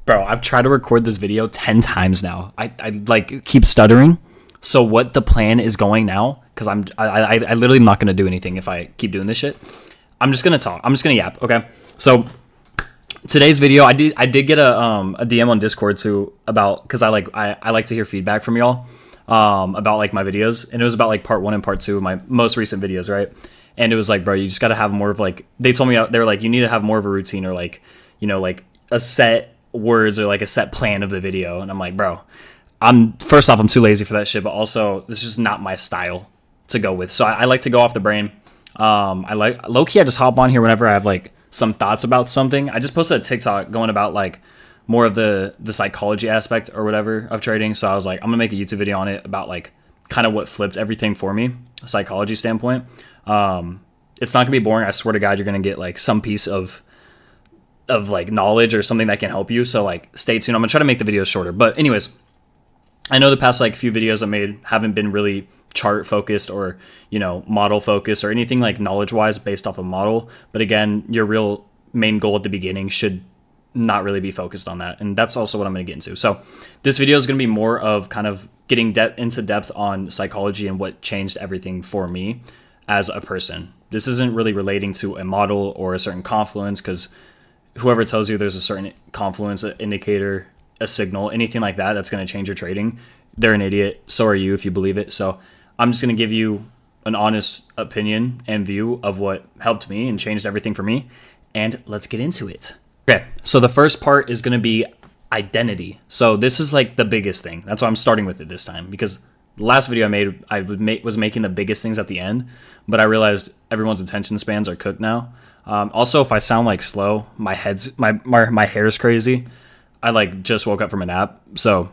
Bro, I've tried to record this video 10 times now. I like keep stuttering. So what the plan is going now, because I literally am not going to do anything if I keep doing this shit. I'm just going to talk. I'm just going to yap, okay? So today's video, I did get a DM on Discord too about, because I like to hear feedback from y'all about like my videos, and it was about like part 1 and part 2 of my most recent videos, right? And it was like, bro, you just got to have more of like, they told me, they were like, you need to have more of a routine, or like, you know, like a set words or like a set plan of the video. And I'm like, bro, first off, I'm too lazy for that shit, but also this is just not my style to go with. So I like to go off the brain. I like low-key, I just hop on here whenever I have like some thoughts about something. I just posted a TikTok going about like more of the psychology aspect or whatever of trading. So I was like, I'm gonna make a YouTube video on it about like kind of what flipped everything for me, a psychology standpoint. It's not gonna be boring. I swear to God, you're gonna get like some piece of like knowledge or something that can help you. So like stay tuned. I'm gonna try to make the videos shorter. But anyways, I know the past like few videos I made haven't been really chart focused or, you know, model focused or anything like knowledge wise based off a model. But again, your real main goal at the beginning should not really be focused on that. And that's also what I'm going to get into. So this video is going to be more of kind of getting into depth on psychology and what changed everything for me as a person. This isn't really relating to a model or a certain confluence, because whoever tells you there's a certain confluence indicator, a signal, anything like that, that's going to change your trading, they're an idiot. So are you if you believe it. So I'm just going to give you an honest opinion and view of what helped me and changed everything for me. And let's get into it. Okay, so the first part is going to be identity. So this is like the biggest thing. That's why I'm starting with it this time, because the last video I was making the biggest things at the end, but I realized everyone's attention spans are cooked now. Also, if I sound like slow, my hair's crazy. I like just woke up from a nap, so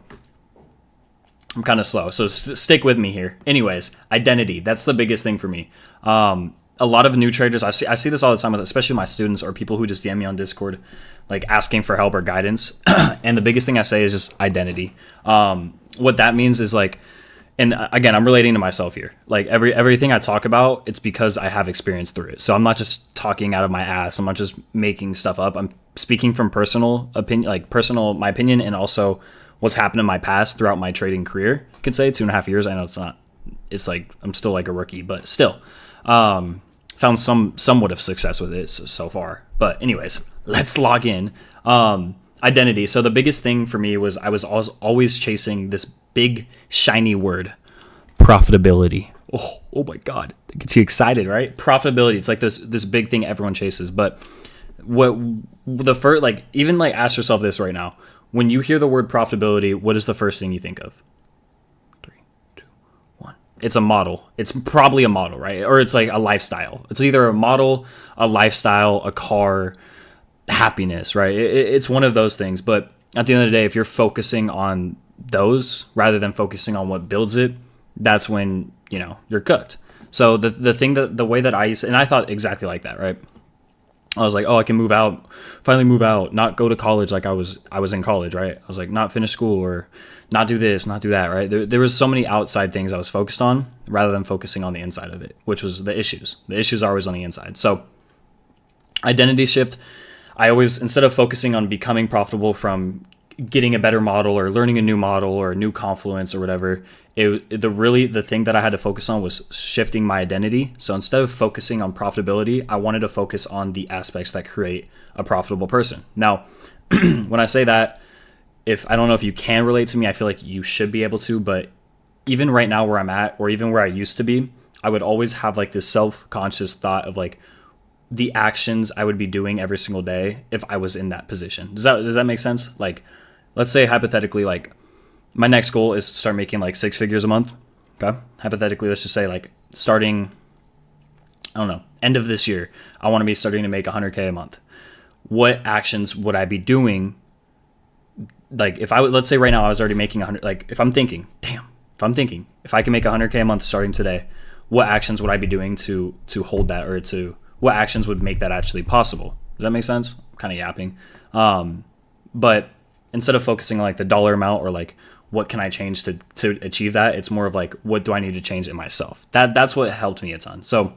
I'm kind of slow. So stick with me here. Anyways, identity. That's the biggest thing for me. A lot of new traders, I see this all the time, especially my students or people who just DM me on Discord, like asking for help or guidance. And the biggest thing I say is just identity. What that means is like, and again, I'm relating to myself here. Like everything I talk about, it's because I have experience through it. So I'm not just talking out of my ass. I'm not just making stuff up. I'm speaking from personal opinion, like my opinion, and also what's happened in my past throughout my trading career. You could say 2.5 years. I know it's like, I'm still like a rookie, but still, found somewhat of success with it so far. But anyways, let's log in. Identity. So the biggest thing for me was I was always chasing this big shiny word, profitability. Oh my God, that gets you excited, right? Profitability. It's like this big thing everyone chases. But what the first, like, even like ask yourself this right now: when you hear the word profitability, what is the first thing you think of? 3, 2, 1. It's a model. It's probably a model, right? Or it's like a lifestyle. It's either a model, a lifestyle, a car, happiness, right? It's one of those things. But at the end of the day, if you're focusing on those rather than focusing on what builds it, that's when, you know, you're cooked. So the way that I used to, and I thought exactly like that, right? I was like, oh, I can finally move out, not go to college like I was in college, right? I was like, not finish school, or not do this, not do that, right? There was so many outside things I was focused on rather than focusing on the inside of it, which was the issues. The issues are always on the inside. So identity shift, I always, instead of focusing on becoming profitable from getting a better model or learning a new model or a new confluence or whatever, the thing that I had to focus on was shifting my identity. So instead of focusing on profitability, I wanted to focus on the aspects that create a profitable person. Now, when I say that, I don't know if you can relate to me, I feel like you should be able to, but even right now where I'm at, or even where I used to be, I would always have like this self-conscious thought of like the actions I would be doing every single day if I was in that position. Does that make sense? Like, let's say hypothetically, like my next goal is to start making like 6 figures a month. Okay. Hypothetically, let's just say like starting, I don't know, end of this year, I want to be starting to make 100K a month. What actions would I be doing? Like let's say right now I was already making 100, like if I'm thinking, if I can make 100K a month starting today, what actions would I be doing to hold that, or what actions would make that actually possible? Does that make sense? I'm kind of yapping. But instead of focusing on like the dollar amount or like what can I change to achieve that, it's more of like, what do I need to change in myself? That's what helped me a ton. So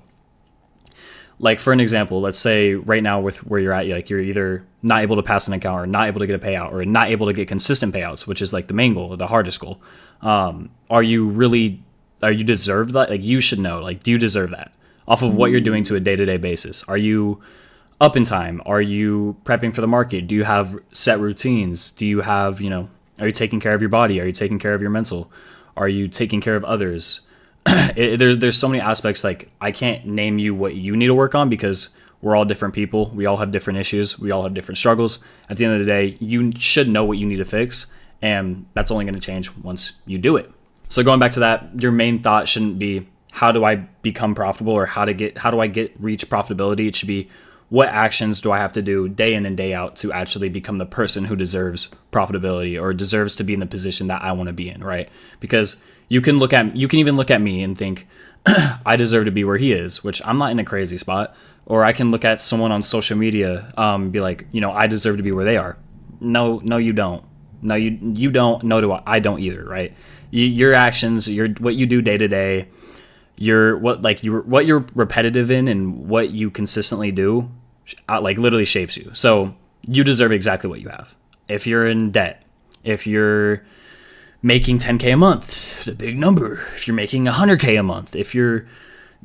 Like for an example, let's say right now with where you're at, you're either not able to pass an account or not able to get a payout or not able to get consistent payouts, which is like the main goal or the hardest goal. Are you deserve that? Like you should know, like, do you deserve that off of what you're doing to a day-to-day basis? Are you up in time? Are you prepping for the market? Do you have set routines? Do you have, are you taking care of your body? Are you taking care of your mental? Are you taking care of others? There's so many aspects. Like I can't name you what you need to work on because we're all different people. We all have different issues. We all have different struggles. At the end of the day, you should know what you need to fix, and that's only going to change once you do it. So going back to that, your main thought shouldn't be how do I become profitable or how do I reach profitability? It should be what actions do I have to do day in and day out to actually become the person who deserves profitability or deserves to be in the position that I want to be in, right? Because you can even look at me and think I deserve to be where he is, which I'm not in a crazy spot. Or I can look at someone on social media, be like, I deserve to be where they are. No, you don't. No, you don't. No, do I don't either, right? Your actions, what you do day to day, what you're repetitive in and what you consistently do, like literally shapes you. So you deserve exactly what you have. If you're in debt, if you're making 10K a month, a big number. If you're making 100K a month, if you're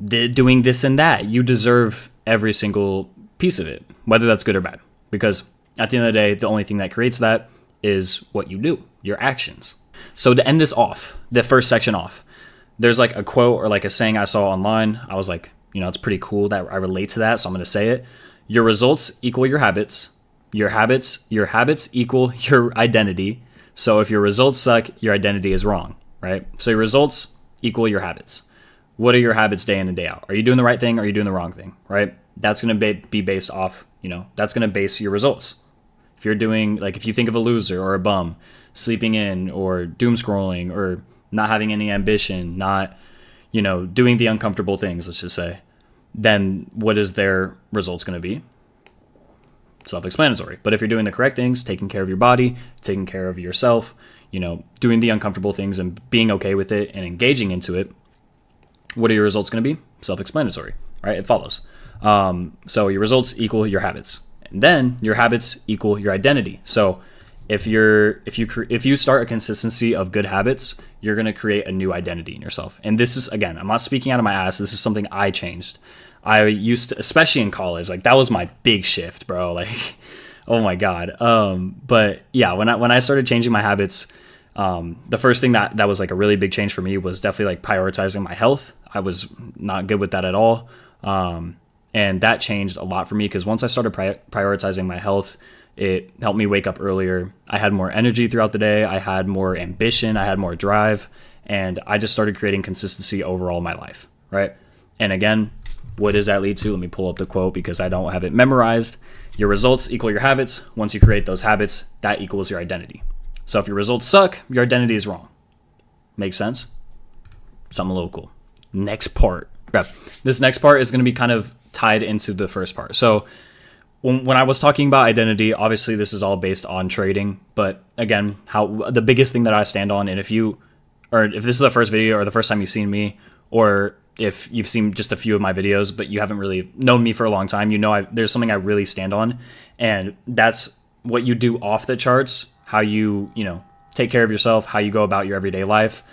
doing this and that, you deserve every single piece of it, whether that's good or bad. Because at the end of the day, the only thing that creates that is what you do, your actions. So to end this off, the first section off, there's like a quote or like a saying I saw online. I was like, it's pretty cool that I relate to that, so I'm going to say it. Your results equal your habits. Your habits equal your identity. So if your results suck, your identity is wrong, right? So your results equal your habits. What are your habits day in and day out? Are you doing the right thing? Or are you doing the wrong thing, right? That's going to be based off, that's going to base your results. If you're doing, like, if you think of a loser or a bum, sleeping in or doom scrolling or not having any ambition, not, doing the uncomfortable things, let's just say, then what is their results going to be? Self-explanatory. But if you're doing the correct things, taking care of your body, taking care of yourself, doing the uncomfortable things and being okay with it and engaging into it, what are your results going to be? Self-explanatory, right? It follows. So your results equal your habits, and then your habits equal your identity. So if you start a consistency of good habits, you're going to create a new identity in yourself. And this is, again, I'm not speaking out of my ass. This is something I changed. I used to, especially in college, like that was my big shift, bro. Like, oh my God. But yeah, when I started changing my habits, the first thing that was like a really big change for me was definitely like prioritizing my health. I was not good with that at all. And that changed a lot for me because once I started prioritizing my health, it helped me wake up earlier. I had more energy throughout the day. I had more ambition. I had more drive. And I just started creating consistency overall in my life, right? And again, what does that lead to? Let me pull up the quote because I don't have it memorized. Your results equal your habits. Once you create those habits, that equals your identity. So if your results suck, your identity is wrong. Makes sense? Something a little cool. Next part. Okay. This next part is going to be kind of tied into the first part. So when I was talking about identity, obviously this is all based on trading. But again, the biggest thing that I stand on, and if this is the first video or the first time you've seen me, or if you've seen just a few of my videos, but you haven't really known me for a long time, there's something I really stand on, and that's what you do off the charts, how you take care of yourself, how you go about your everyday life,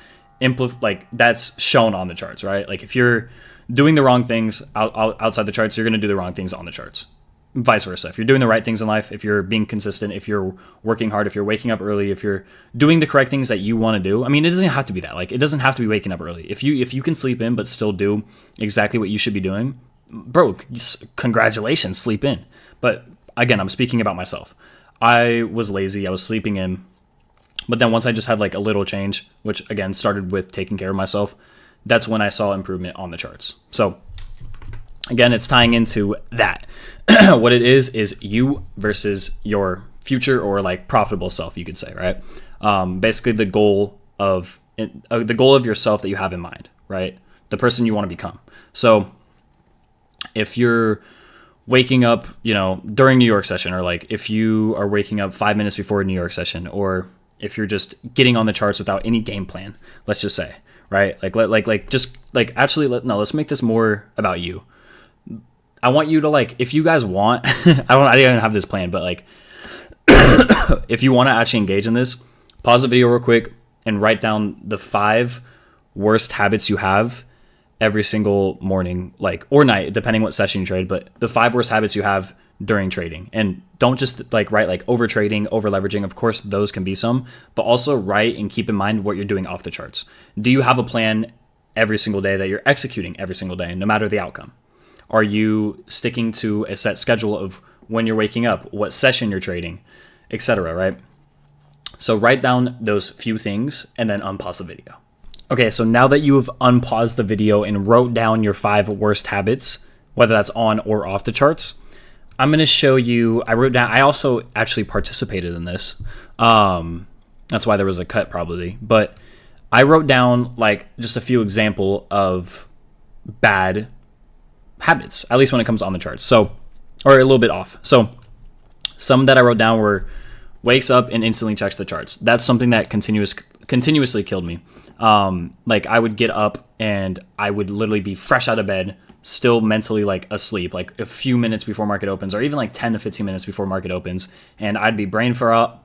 like that's shown on the charts, right? Like if you're doing the wrong things outside the charts, you're going to do the wrong things on the charts. Vice versa. If you're doing the right things in life, if you're being consistent, if you're working hard, if you're waking up early, if you're doing the correct things that you want to do, I mean, it doesn't have to be that. Like, it doesn't have to be waking up early. If you can sleep in but still do exactly what you should be doing, bro, congratulations, sleep in. But again, I'm speaking about myself. I was lazy. I was sleeping in. But then once I just had like a little change, which again started with taking care of myself, that's when I saw improvement on the charts. So again, it's tying into that. What it is you versus your future or like profitable self, you could say, right? Basically the goal of yourself that you have in mind, right? The person you want to become. So if you're waking up, during New York session, or like if you are waking up 5 minutes before a New York session, or if you're just getting on the charts without any game plan, let's just say, right? Let's make this more about you. I want you to like, if you guys want, I didn't have this plan, but like, if you want to actually engage in this, pause the video real quick and write down the 5 worst habits you have every single morning, like, or night, depending what session you trade, but the 5 worst habits you have during trading. And don't just like write like over trading, over leveraging. Of course, those can be some, but also write and keep in mind what you're doing off the charts. Do you have a plan every single day that you're executing every single day, no matter the outcome? Are you sticking to a set schedule of when you're waking up, what session you're trading, etc., right? So write down those few things and then unpause the video. Okay, so now that you've unpaused the video and wrote down your 5 worst habits, whether that's on or off the charts, I'm going to show you, I also actually participated in this. That's why there was a cut probably, but I wrote down like just a few example of bad habits, at least when it comes on the charts. So, or a little bit off. So some that I wrote down were wakes up and instantly checks the charts. That's something that continuously killed me. Like I would get up and I would literally be fresh out of bed, still mentally like asleep, like a few minutes before market opens, or even like 10 to 15 minutes before market opens. And I'd be brain fogged.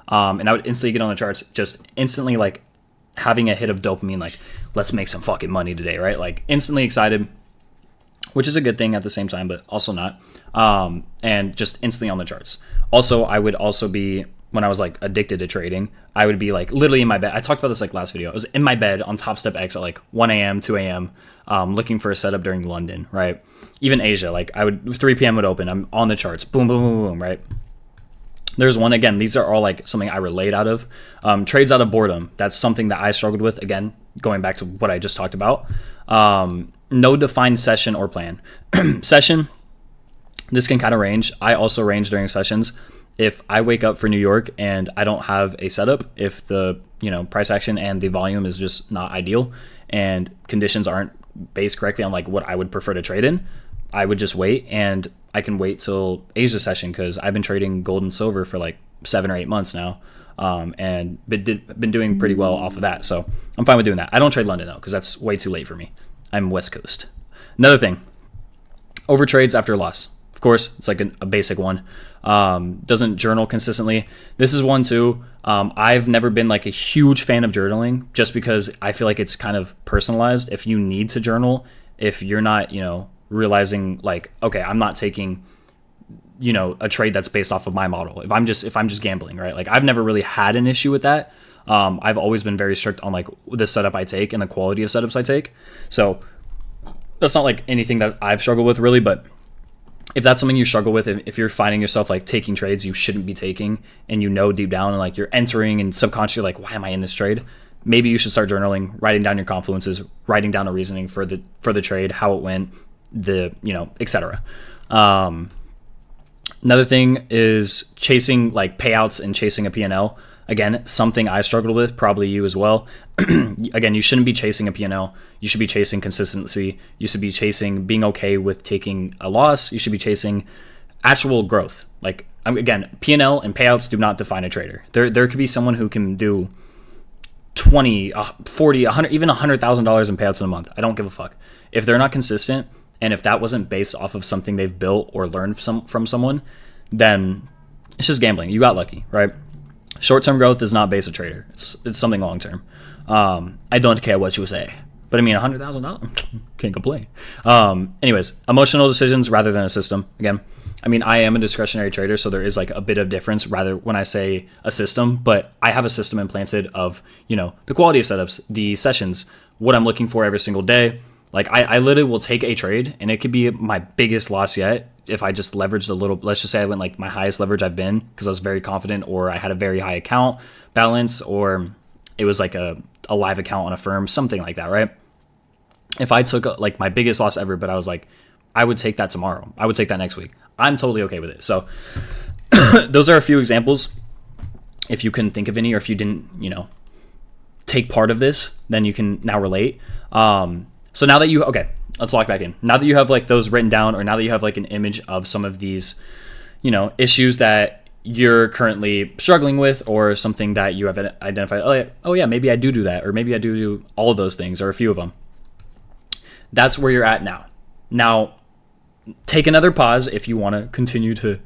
And I would instantly get on the charts, just instantly like having a hit of dopamine, like let's make some fucking money today, right? Like instantly excited, which is a good thing at the same time, but also not. And just instantly on the charts. Also, I would also be, when I was like addicted to trading, I would be like literally in my bed. I talked about this like last video. I was in my bed on Top Step X at like 1 a.m., 2 a.m., looking for a setup during London, right? Even Asia, like 3 p.m. would open. I'm on the charts. Boom, boom, boom, boom, right? There's one, again, these are all like something I relate out of. Trades out of boredom. That's something that I struggled with. Again, going back to what I just talked about. No defined session or plan. Session, this can kind of range. I also range during sessions. If I wake up for New York and I don't have a setup, if the price action and the volume is just not ideal and conditions aren't based correctly on like what I would prefer to trade in, I would just wait, and I can wait till Asia session because I've been trading gold and silver for like 7 or 8 months now, and been doing pretty well off of that. So I'm fine with doing that. I don't trade London though because that's way too late for me. I'm West Coast. Another thing, over trades after loss. Of course, it's like a basic one. Doesn't journal consistently. This is one too. I've never been like a huge fan of journaling just because I feel like it's kind of personalized. If you need to journal, if you're not, realizing like, okay, I'm not taking, a trade that's based off of my model. If I'm just gambling, right? Like I've never really had an issue with that. I've always been very strict on like the setup I take and the quality of setups I take. So that's not like anything that I've struggled with really, but if that's something you struggle with, if you're finding yourself like taking trades you shouldn't be taking, and deep down and like you're entering and subconsciously like, why am I in this trade? Maybe you should start journaling, writing down your confluences, writing down a reasoning for the trade, how it went, etc. Another thing is chasing like payouts and chasing a P&L. Again, something I struggled with, probably you as well. Again, you shouldn't be chasing a P&L. You should be chasing consistency. You should be chasing being okay with taking a loss. You should be chasing actual growth. Like, again, P&L and payouts do not define a trader. There could be someone who can do 20, 40, 100, even $100,000 in payouts in a month. I don't give a fuck. If they're not consistent, and if that wasn't based off of something they've built or learned from someone, then it's just gambling. You got lucky, right? Short-term growth does not base a trader. It's something long-term. I don't care what you say, but I mean, $100,000, can't complain. Anyways, emotional decisions rather than a system. Again, I mean, I am a discretionary trader, so there is like a bit of difference rather when I say a system, but I have a system implanted of, the quality of setups, the sessions, what I'm looking for every single day. Like I literally will take a trade and it could be my biggest loss yet if I just leveraged a little. Let's just say I went like my highest leverage I've been because I was very confident, or I had a very high account balance, or it was like a live account on a firm, something like that, right? If I took like my biggest loss ever, but I was like, I would take that tomorrow, I would take that next week, I'm totally okay with it. So those are a few examples. If you couldn't think of any, or if you didn't, take part of this, then you can now relate. So now that let's walk back in. Now that you have like those written down, or now that you have like an image of some of these, issues that you're currently struggling with, or something that you have identified, oh yeah, maybe I do that, or maybe I do all of those things, or a few of them. That's where you're at now. Now, take another pause if you want to continue to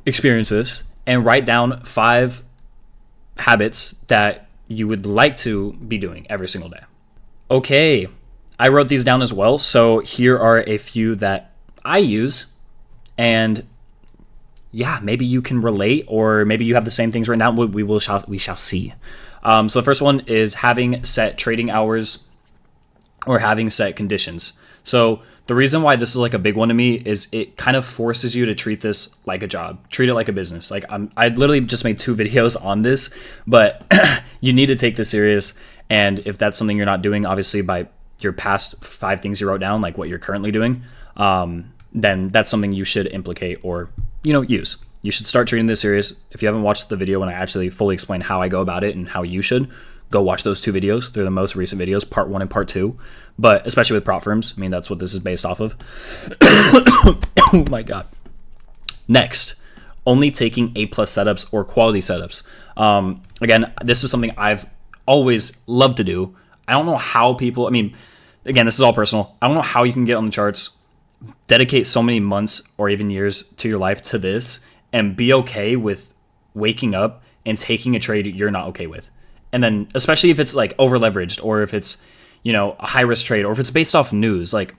experience this, and write down 5 habits that you would like to be doing every single day. Okay, I wrote these down as well. So here are a few that I use, and yeah, maybe you can relate, or maybe you have the same things right now. We shall see. So the first one is having set trading hours or having set conditions. So the reason why this is like a big one to me is it kind of forces you to treat this like a job, treat it like a business. Like I literally just made 2 videos on this, but you need to take this serious. And if that's something you're not doing, obviously by your past 5 things you wrote down, like what you're currently doing, then that's something you should implicate or, use. You should start treating this serious. If you haven't watched the video when I actually fully explain how I go about it and how you should, go watch those 2 videos. They're the most recent videos, part 1 and part 2. But especially with prop firms, I mean, that's what this is based off of. Oh my God. Next, only taking A+ setups or quality setups. Again, this is something I've always loved to do. I don't know how people, again, this is all personal. I don't know how you can get on the charts, dedicate so many months or even years to your life to this, and be okay with waking up and taking a trade you're not okay with. And then, especially if it's like over leveraged, or if it's, a high risk trade, or if it's based off news, like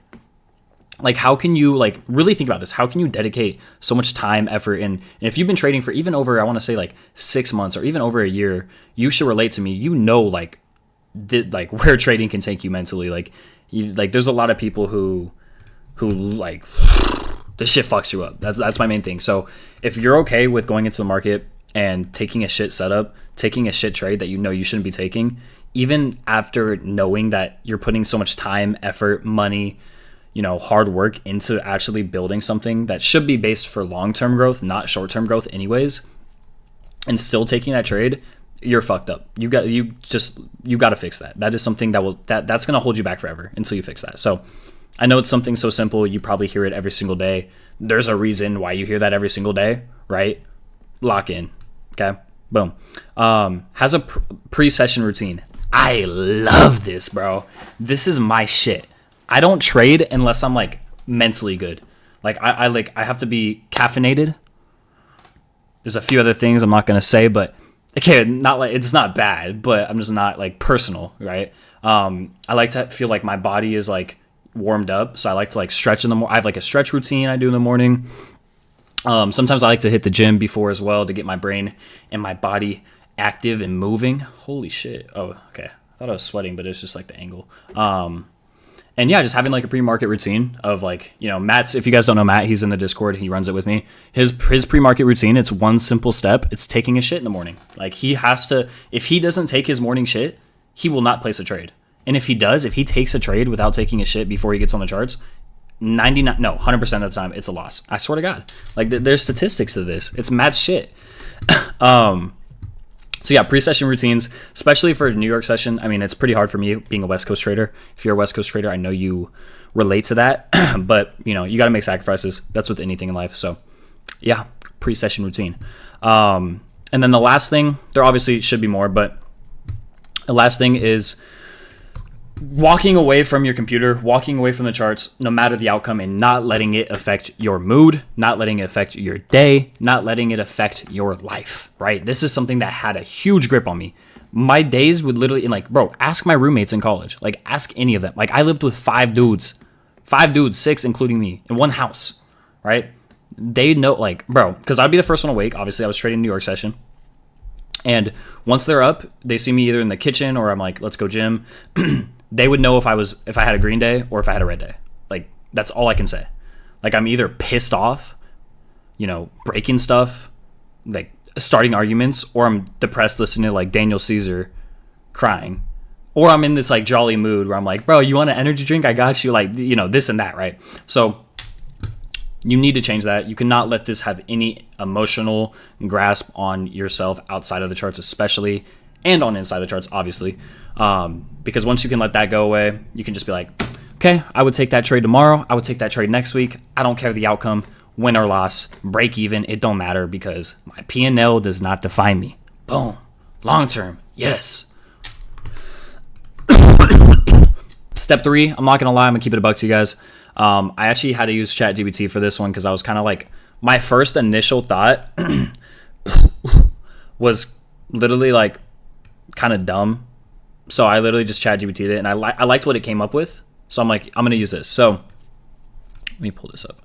how can you really think about this? How can you dedicate so much time, effort, and if you've been trading for even over, I want to say 6 months or even over a year, you should relate to me. Where trading can take you mentally. There's a lot of people who this shit fucks you up. That's my main thing. So if you're okay with going into the market and taking a shit setup, taking a shit trade that you shouldn't be taking, even after knowing that you're putting so much time, effort, money, hard work into actually building something that should be based for long-term growth, not short-term growth anyways, and still taking that trade, you're fucked up. You got to fix that. That is something that's going to hold you back forever until you fix that. So I know it's something so simple. You probably hear it every single day. There's a reason why you hear that every single day, right? Lock in. Okay. Boom. Has a pre-session routine. I love this, bro. This is my shit. I don't trade unless I'm mentally good. I have to be caffeinated. There's a few other things I'm not gonna say, but okay, it's not bad, but I'm just not personal, right? I like to feel like my body is warmed up, so I like to stretch in the morning. I have a stretch routine I do in the morning. Sometimes I like to hit the gym before as well to get my brain and my body active and moving. Holy shit. Oh, okay. I thought I was sweating, but it's just the angle. And yeah, just having a pre-market routine of Matt's, if you guys don't know Matt, he's in the Discord, he runs it with me. His pre-market routine, it's one simple step. It's taking a shit in the morning. He has to, if he doesn't take his morning shit, he will not place a trade. And if he takes a trade without taking a shit before he gets on the charts, 100% of the time it's a loss. I swear to God. There's statistics to this. It's mad shit. So yeah, pre-session routines, especially for a New York session. It's pretty hard for me being a West Coast trader. If you're a West Coast trader, I know you relate to that, but you got to make sacrifices. That's with anything in life. So yeah, pre-session routine. And then the last thing, there obviously should be more, but the last thing is walking away from your computer, walking away from the charts, no matter the outcome, and not letting it affect your mood, not letting it affect your day, not letting it affect your life, right? This is something that had a huge grip on me. My days would literally, ask my roommates in college, ask any of them. I lived with 5 dudes, 6 including me, in one house, right? They know, because I'd be the first one awake. Obviously, I was trading New York session. And once they're up, they see me either in the kitchen or I'm let's go gym. They would know if I had a green day or if I had a red day. That's all I can say. I'm either pissed off, breaking stuff, starting arguments, or I'm depressed listening to Daniel Caesar crying. Or I'm in this jolly mood where I'm bro, you want an energy drink? I got you. This and that, right? So you need to change that. You cannot let this have any emotional grasp on yourself outside of the charts, especially, and on inside the charts, obviously. Because once you can let that go away, you can just be okay, I would take that trade tomorrow. I would take that trade next week. I don't care the outcome, win or loss, break even. It don't matter because my P&L does not define me. Boom. Long term. Yes. Step 3, I'm not gonna lie, I'm gonna keep it a buck to you guys. I actually had to use ChatGPT for this one because I was kind of like, my first initial thought was literally like kind of dumb. So I literally just ChatGPT'd it, and I liked what it came up with. So I'm like, I'm gonna use this. So let me pull this up.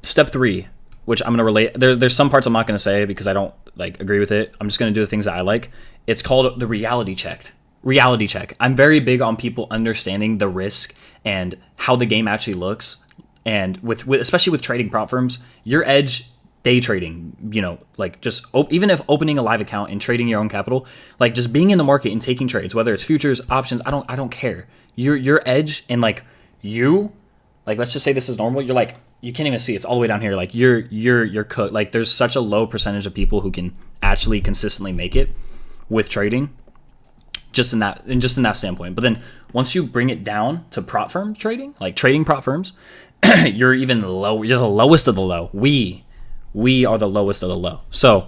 Step 3, which I'm gonna relate. There's some parts I'm not gonna say because I don't like agree with it. I'm just gonna do the things that I like. It's called the reality check. Reality check. I'm very big on people understanding the risk and how the game actually looks. And with especially with trading prop firms, your edge day trading, you know, like just even if opening a live account and trading your own capital, like just being in the market and taking trades, whether it's futures, options, I don't care. Your edge and like let's just say this is normal. You're like, you can't even see, it's all the way down here. Like you're cooked. Like there's such a low percentage of people who can actually consistently make it with trading. Just in that standpoint. But then once you bring it down to prop firm trading, like trading prop firms, you're even low. You're the lowest of the low. We are the lowest of the low. So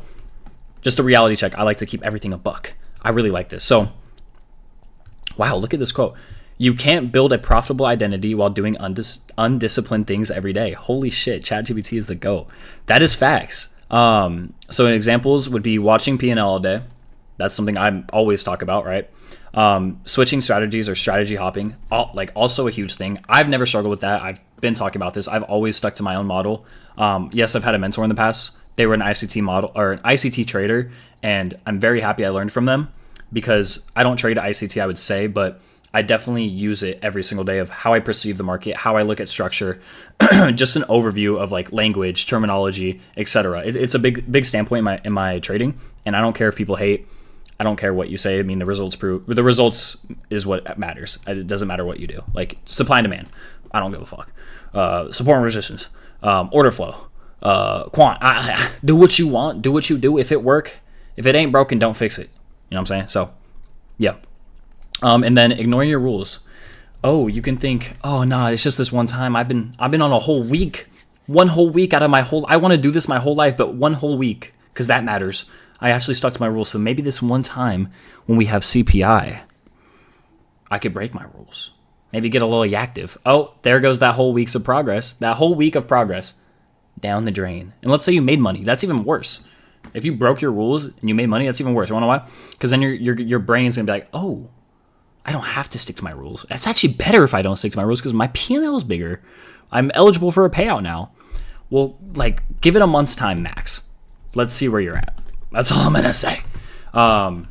just a reality check. I like to keep everything a buck. I really like this. So wow, look at this quote. You can't build a profitable identity while doing undisciplined things every day. Holy shit, ChatGPT is the GOAT. That is facts. So examples would be watching P&L all day. That's something I always talk about, right? Switching strategies or strategy hopping, also a huge thing. I've never struggled with that. I've been talking about this. I've always stuck to my own model. Yes, I've had a mentor in the past. They were an ICT model or an ICT trader, and I'm very happy I learned from them because I don't trade ICT, I would say, but I definitely use it every single day of how I perceive the market, how I look at structure, just an overview of like language, terminology, etc. It's a big standpoint in my trading, and I don't care if people hate. I don't care what you say. I mean, the results is what matters. It doesn't matter what you do. Like supply and demand. I don't give a fuck. Support and resistance. Order flow. Quant. Do what you want. Do what you do. If it ain't broken, don't fix it. You know what I'm saying? So, yeah. And then ignoring your rules. Oh, you can think, oh nah, it's just this one time. I've been on a whole week. One whole week out of my whole. I want to do this my whole life, but one whole week because that matters. I actually stuck to my rules, so maybe this one time when we have CPI, I could break my rules. Maybe get a little active. Oh, there goes that whole week of progress. That whole week of progress down the drain. And let's say you made money. That's even worse. If you broke your rules and you made money, that's even worse. You wanna know why? Because then your brain's gonna be like, oh, I don't have to stick to my rules. It's actually better if I don't stick to my rules because my P&L is bigger. I'm eligible for a payout now. Well, like, give it a month's time max. Let's see where you're at. That's all I'm gonna say. That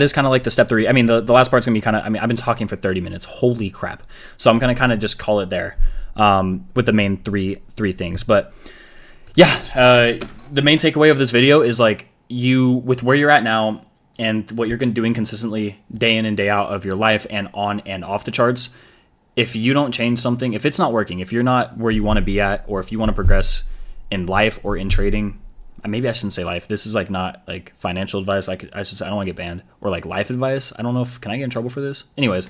is kind of like the step 3. I mean, the last part's gonna be kind of. I mean, I've been talking for 30 minutes. Holy crap! So I'm gonna kind of just call it there with the main three things. But yeah, the main takeaway of this video is like with where you're at now and what you're doing consistently day in and day out of your life and on and off the charts. If you don't change something, if it's not working, if you're not where you want to be at, or if you want to progress in life or in trading, maybe I shouldn't say life. This is like not like financial advice. I should say I don't want to get banned, or like life advice. I don't know can I get in trouble for this? Anyways,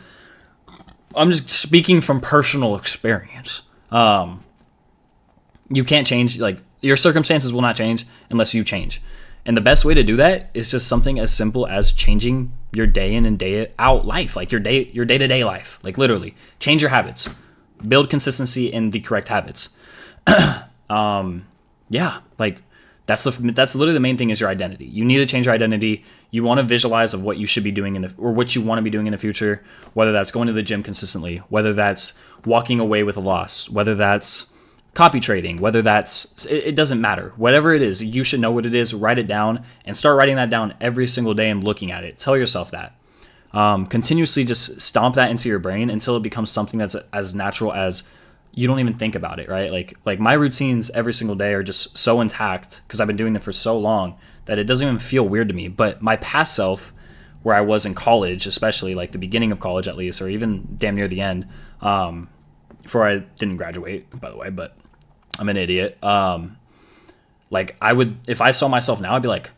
I'm just speaking from personal experience. You can't change, like your circumstances will not change unless you change. And the best way to do that is just something as simple as changing your day in and day out life, like your day-to-day life, like literally change your habits, build consistency in the correct habits. Yeah, like that's literally the main thing is your identity. You need to change your identity. You want to visualize of what you should be doing or what you want to be doing in the future, whether that's going to the gym consistently, whether that's walking away with a loss, whether that's copy trading, whether that's, it doesn't matter. Whatever it is, you should know what it is, write it down, and start writing that down every single day and looking at it. Tell yourself that. Continuously just stomp that into your brain until it becomes something that's as natural as you don't even think about it, right? Like my routines every single day are just so intact because I've been doing them for so long that it doesn't even feel weird to me. But my past self, where I was in college, especially like the beginning of college at least, or even damn near the end, before I didn't graduate, by the way, but I'm an idiot. Like I would, if I saw myself now, I'd be like,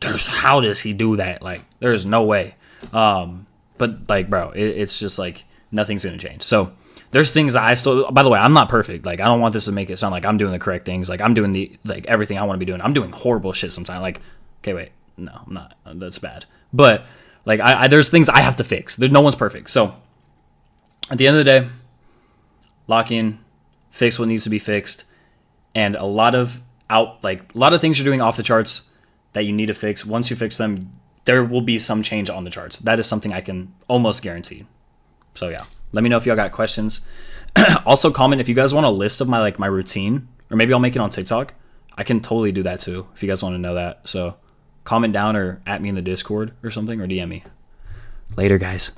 how does he do that? Like, there's no way. But like, bro, it's just like nothing's going to change. So there's things that I still, by the way, I'm not perfect. Like, I don't want this to make it sound like I'm doing the correct things. Like I'm doing everything I want to be doing. I'm doing horrible shit sometimes. Like, okay, wait, no, I'm not. That's bad. But Like there's things I have to fix. No one's perfect. So at the end of the day, lock in, fix what needs to be fixed, and a lot of things you're doing off the charts that you need to fix. Once you fix them, there will be some change on the charts. That is something I can almost guarantee. So yeah, let me know if y'all got questions. Also comment if you guys want a list of my routine, or maybe I'll make it on TikTok. I can totally do that too if you guys want to know that. So comment down or at me in the Discord or something, or DM me. Later, guys.